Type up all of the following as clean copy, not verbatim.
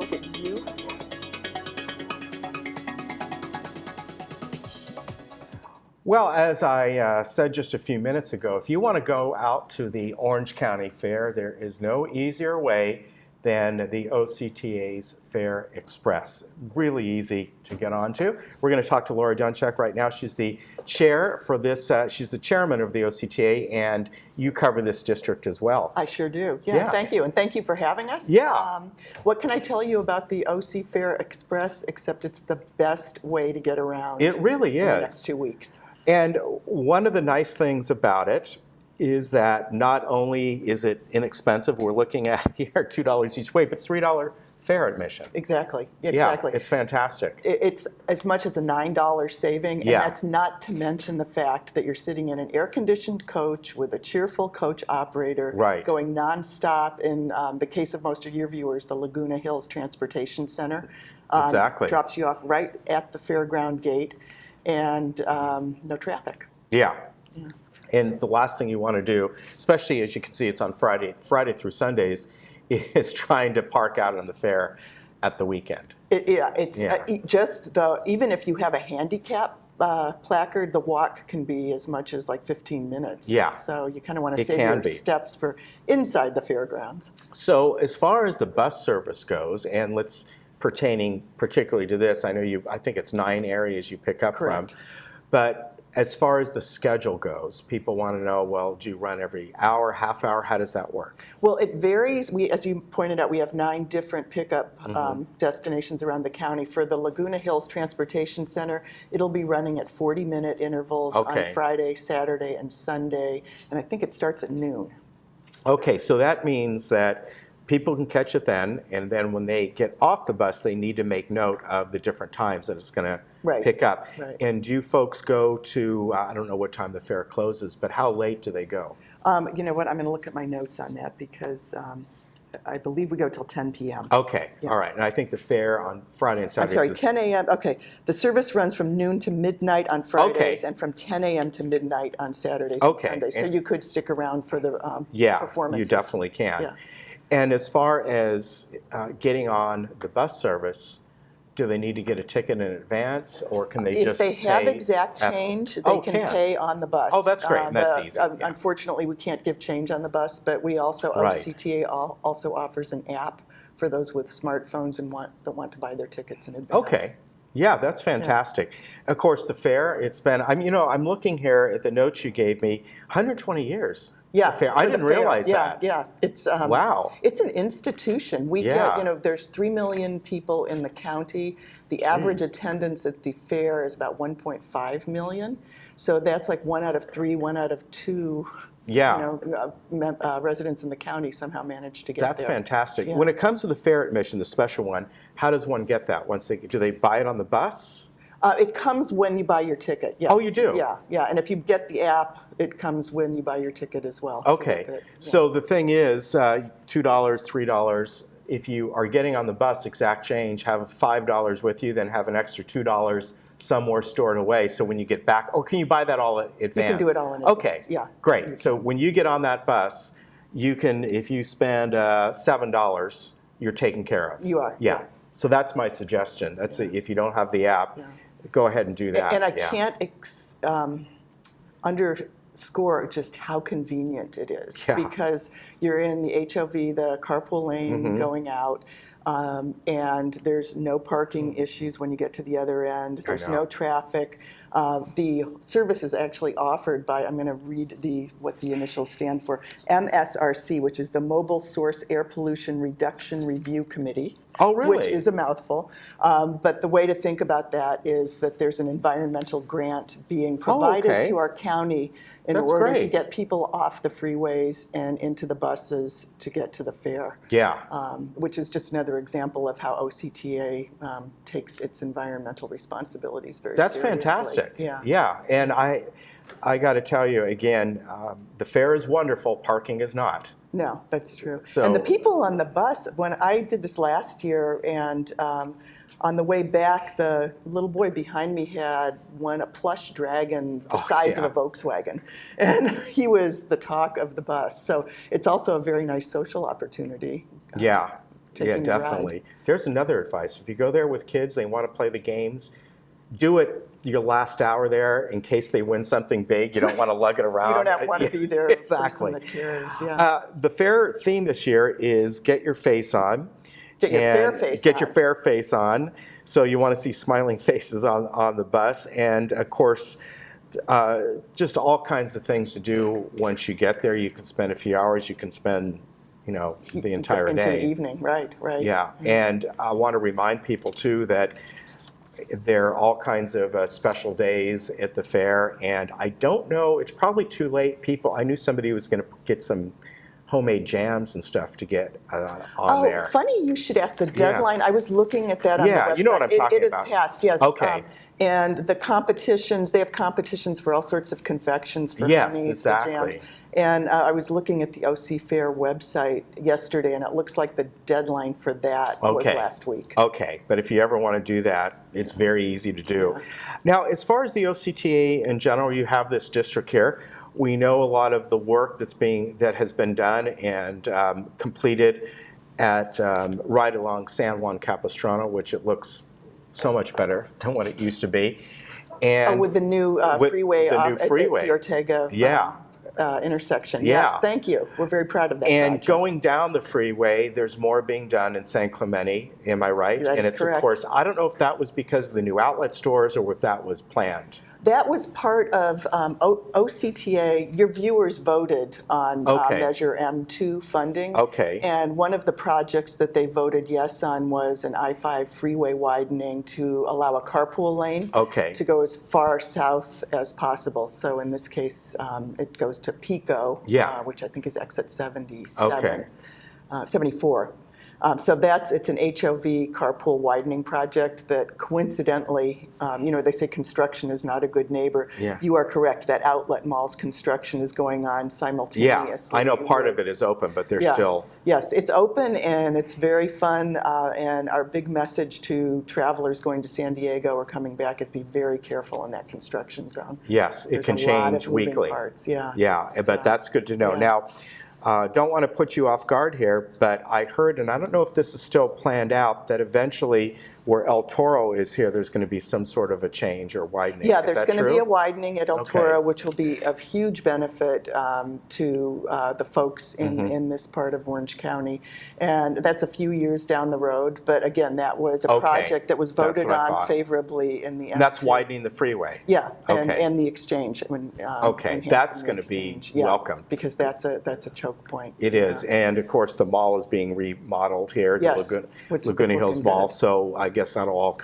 look at you. Well, as I said just a few minutes ago, if you want to go out to the Orange County Fair, there is no easier way than the OCTA's Fair Express. Really easy to get onto. We're going to talk to Laura Dunchak right now. She's the chair for this, she's the chairman of the OCTA, and you cover this district as well. I sure do. Yeah, thank you. And thank you for having us. Yeah. What can I tell you about the OC Fair Express, except it's the best way to get around. It really is. In the next 2 weeks. And one of the nice things about it is that not only is it inexpensive, we're looking at here $2 each way, but $3 fare admission. Exactly. Yeah, it's fantastic. It's as much as a $9 saving, and that's not to mention the fact that you're sitting in an air-conditioned coach with a cheerful coach operator going nonstop. In the case of most of your viewers, the Laguna Hills Transportation Center drops you off right at the fairground gate, and no traffic. Yeah. And the last thing you want to do, especially as you can see it's on Friday through Sundays, is trying to park out on the fair at the weekend. Even if you have a handicap placard, the walk can be as much as like 15 minutes. Yeah. So you kind of want to save your steps for inside the fairgrounds. So as far as the bus service goes, and pertaining particularly to this, I think it's 9 areas you pick up from. But as far as the schedule goes, people want to know, well, do you run every hour, half hour? How does that work? Well, it varies. As you pointed out, we have 9 different pickup destinations around the county. For the Laguna Hills Transportation Center, it'll be running at 40-minute intervals on Friday, Saturday, and Sunday. And I think it starts at noon. Okay, so that means that people can catch it then, and then when they get off the bus, they need to make note of the different times that it's going to pick up. And do you folks go to, I don't know what time the fair closes, but how late do they go? You know what, I'm going to look at my notes on that because I believe we go till 10 p.m. Okay, all right. And I think the fair on Friday and Saturday. I'm sorry, 10 a.m. Okay, the service runs from noon to midnight on Fridays and from 10 a.m. to midnight on Saturdays and Sundays. So you could stick around for the performances. You definitely can. Yeah. And as far as getting on the bus service, do they need to get a ticket in advance, or can they just pay? If they have exact change, they can pay on the bus. Oh, that's great. That's easy. Unfortunately, we can't give change on the bus, but we also, OCTA also offers an app for those with smartphones and that want to buy their tickets in advance. Okay. Yeah, that's fantastic. Of course, the fair, it's been, I'm looking here at the notes you gave me, 120 years. Yeah, I didn't realize that. Yeah, it's wow. It's an institution. We get, there's 3 million people in the county. The average attendance at the fair is about 1.5 million. So that's like 1 out of 3, 1 out of 2. Residents in the county somehow manage to get That's fantastic. Yeah. When it comes to the fair admission, the special one, how does one get that? Do they buy it on the bus? It comes when you buy your ticket, yes. Oh, you do? Yeah. And if you get the app, it comes when you buy your ticket as well. Okay. So the thing is, $2, $3, if you are getting on the bus exact change, have $5 with you, then have an extra $2 somewhere stored away. So when you get back, or can you buy that all in advance? You can do it all in advance. Okay. Yeah. Great. So when you get on that bus, you can, if you spend $7, you're taken care of. You are. Yeah. So that's my suggestion. That's if you don't have the app, go ahead and do that. And I can't underscore just how convenient it is because you're in the HOV, the carpool lane going out, and there's no parking issues when you get to the other end. There's no traffic. The service is actually offered by, I'm going to read what the initials stand for, MSRC, which is the Mobile Source Air Pollution Reduction Review Committee. Oh, really? Which is a mouthful. But the way to think about that is that there's an environmental grant being provided to our county in order to get people off the freeways and into the buses to get to the fair. Yeah. Which is just another example of how OCTA takes its environmental responsibilities very seriously. That's fantastic. Yeah. And I got to tell you again, the fair is wonderful. Parking is not. No, that's true. And the people on the bus, when I did this last year, and on the way back, the little boy behind me had a plush dragon the size of a Volkswagen. And he was the talk of the bus. So it's also a very nice social opportunity. Yeah. taking Yeah, the ride. definitely. There's another advice. If you go there with kids, they want to play the games, do it your last hour there in case they win something big. You don't want to lug it around. You don't want to be there Exactly. person that cares. Yeah. The fair theme this year is get your face on. Get your fair face Get on. your fair face on. So you want to see smiling faces on the bus. And of course, just all kinds of things to do once you get there. You can spend a few hours. You can spend, the entire into day. the evening, right. Yeah, and I want to remind people too that there are all kinds of special days at the fair, and I don't know, it's probably too late. I knew somebody who was going to get some homemade jams and stuff to get on there. Oh, funny you should ask the deadline. I was looking at that on the website. You know what I'm talking about. It is passed, yes. Okay. And the competitions, they have competitions for all sorts of confections, for honeys, exactly. for jams. And I was looking at the OC Fair website yesterday, and it looks like the deadline for that was last week. Okay, but if you ever want to do that, it's very easy to do. Yeah. Now, as far as the OCTA in general, you have this district here. We know a lot of the work that has been done and completed at right along San Juan Capistrano, which it looks so much better than what it used to be. And with the new freeway off at the Ortega intersection. Yeah. Yes, thank you. We're very proud of that project. Going down the freeway, there's more being done in San Clemente, am I right? That is correct. Of course, I don't know if that was because of the new outlet stores or if that was planned. That was part of OCTA. Your viewers voted on Measure M2 funding. Okay. And one of the projects that they voted yes on was an I-5 freeway widening to allow a carpool lane to go as far south as possible. So in this case, it goes to Pico, which I think is exit 77, 74. So it's an HOV carpool widening project that coincidentally, they say construction is not a good neighbor. Yeah. You are correct. That outlet mall's construction is going on simultaneously. Yeah, I know part of it is open, but there's still... Yes, it's open and it's very fun. And our big message to travelers going to San Diego or coming back is be very careful in that construction zone. Yes, it can change weekly. Parts. Yeah, but that's good to know. Now, don't want to put you off guard here, but I heard, and I don't know if this is still planned out, that eventually where El Toro is here, there's going to be some sort of a change or widening. Yeah, there's going to be a widening at El Toro, which will be of huge benefit to the folks in this part of Orange County. And that's a few years down the road. But again, that was a project that was voted on favorably in the end. That's widening the freeway. Yeah, and the exchange. That's going to be welcome. Because that's a choke point. It is. And of course, the mall is being remodeled here, the Laguna Hills Mall. So I guess that'll all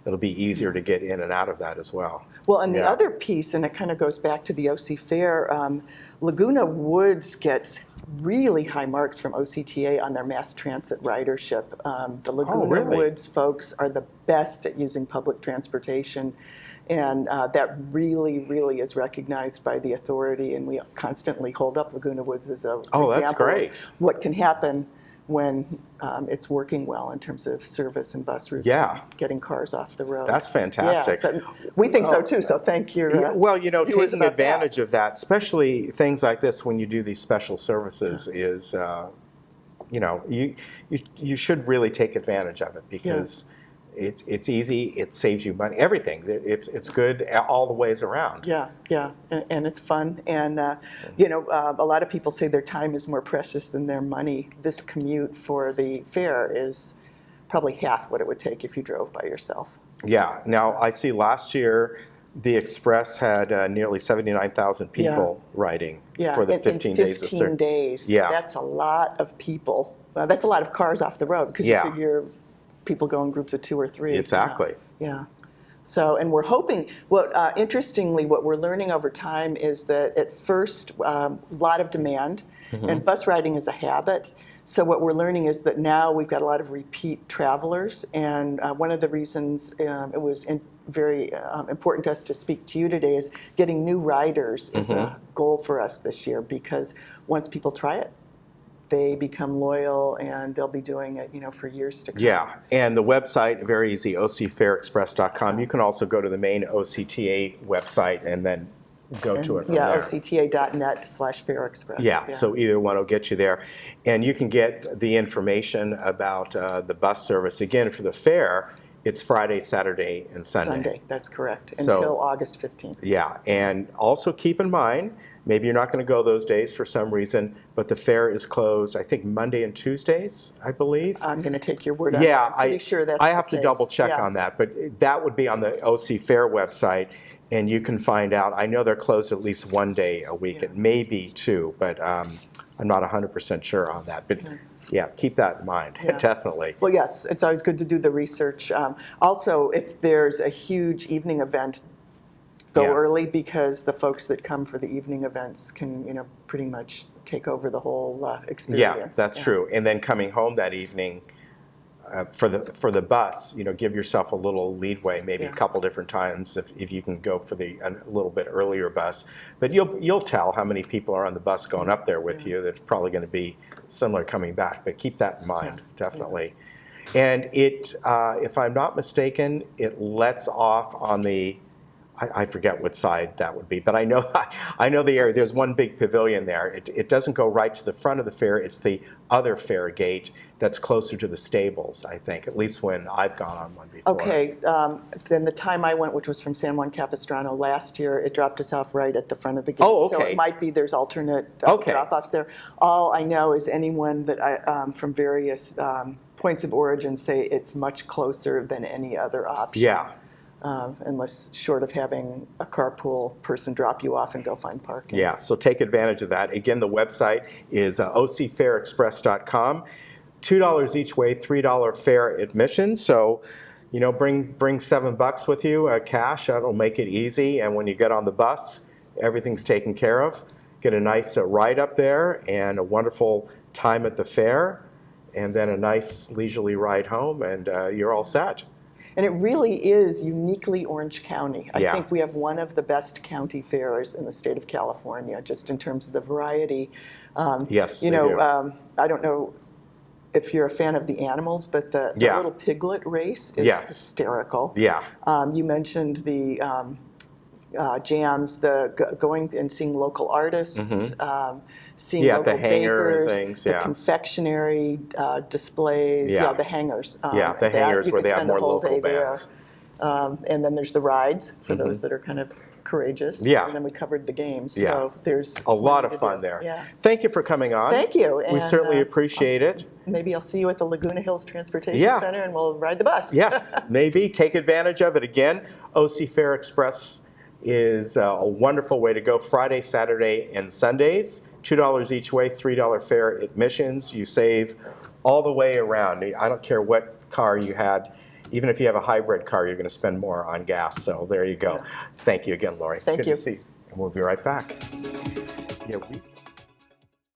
it'll be easier to get in and out of that as well. Well, and the other piece, and it kind of goes back to the OC Fair, Laguna Woods gets really high marks from OCTA on their mass transit ridership. The Laguna Woods folks are the best at using public transportation, and that really, really is recognized by the authority, and we constantly hold up Laguna Woods as an example of what can happen when it's working well in terms of service and bus routes and getting cars off the road. That's fantastic. Yeah, so we think so too, so thank you. Taking advantage of that, especially things like this when you do these special services is, you should really take advantage of it because it's easy, it saves you money, everything. It's good all the ways around. Yeah, and it's fun. And, a lot of people say their time is more precious than their money. This commute for the fair is probably half what it would take if you drove by yourself. Yeah. Now, I see last year the Express had nearly 79,000 people riding for the 15 days. 15 days. Yeah. That's a lot of people. That's a lot of cars off the road because you figure people go in groups of 2 or 3. Exactly. Yeah. So, and we're hoping, interestingly, what we're learning over time is that at first, a lot of demand, and bus riding is a habit. So what we're learning is that now we've got a lot of repeat travelers, and one of the reasons it was very important to us to speak to you today is getting new riders is a goal for us this year, because once people try it, they become loyal and they'll be doing it, for years to come. Yeah, and the website, very easy, ocfairexpress.com. You can also go to the main OCTA website and then go to it from yeah, there. OCTA.net/Fair Express. Yeah, so either one will get you there. And you can get the information about the bus service. Again, for the fair, it's Friday, Saturday, and Sunday. Sunday, that's correct, So, until August 15th. Yeah, and also keep in mind, maybe you're not going to go those days for some reason, but the fair is closed, I think, Monday and Tuesdays, I believe. I'm going to take your word on Yeah, that. I'm pretty sure that's I the have to case. double check Yeah. on that, but that would be on the OC Fair website, and you can find out. I know they're closed at least one day a week. Yeah. It may be two, but I'm not 100% sure on that. But yeah, keep that in mind, Yeah. definitely. Well, yes, it's always good to do the research. Also, if there's a huge evening event, go Yes. early, because the folks that come for the evening events can, pretty much take over the whole experience. Yeah, that's true. And then coming home that evening for the bus, give yourself a little leadway, maybe a couple different times if you can go for a little bit earlier bus. But you'll tell how many people are on the bus going up there with you. There's probably going to be similar coming back, but keep that in mind, definitely. And it, if I'm not mistaken, it lets off on the, I forget what side that would be, but I know the area. There's one big pavilion there. It doesn't go right to the front of the fair. It's the other fair gate that's closer to the stables, I think, at least when I've gone on one before. Okay, then the time I went, which was from San Juan Capistrano last year, it dropped us off right at the front of the gate. Oh, okay. So it might be there's alternate Okay. drop-offs there. All I know is anyone that from various points of origin say it's much closer than any other option. Yeah. Unless short of having a carpool person drop you off and go find parking. Yeah, so take advantage of that. Again, the website is ocfairexpress.com. $2 each way, $3 fare admission. So, bring $7 with you, cash. That'll make it easy. And when you get on the bus, everything's taken care of. Get a nice ride up there and a wonderful time at the fair, and then a nice leisurely ride home, and you're all set. And it really is uniquely Orange County. I Yeah. think we have one of the best county fairs in the state of California, just in terms of the variety. Yes, You they know, do. I don't know if you're a fan of the animals, but the Yeah. little piglet race is Yes. hysterical. Yeah. You mentioned the jams, going and seeing local artists, seeing Yeah, local the hanger and bakers, things, the yeah. confectionery displays, Yeah. the hangers. The hangers you where could they have spend a more whole local day there. bands. And then there's the rides for those that are kind of courageous. Yeah. And then we covered the games. Yeah. So there's A lot plenty of to fun do. there. Yeah. Thank you for coming on. Thank you. We And, certainly appreciate it. Maybe I'll see you at the Laguna Hills Transportation Yeah. Center and we'll ride the bus. Yes, maybe. Take advantage of it. Again, OC Fair Express is a wonderful way to go Friday, Saturday, and Sundays. $2 each way, $3 fare admissions. You save all the way around. I don't care what car you had. Even if you have a hybrid car, you're going to spend more on gas. So there you go. Thank you again, Lori. Thank Good you. to see you. And we'll be right back. Yeah,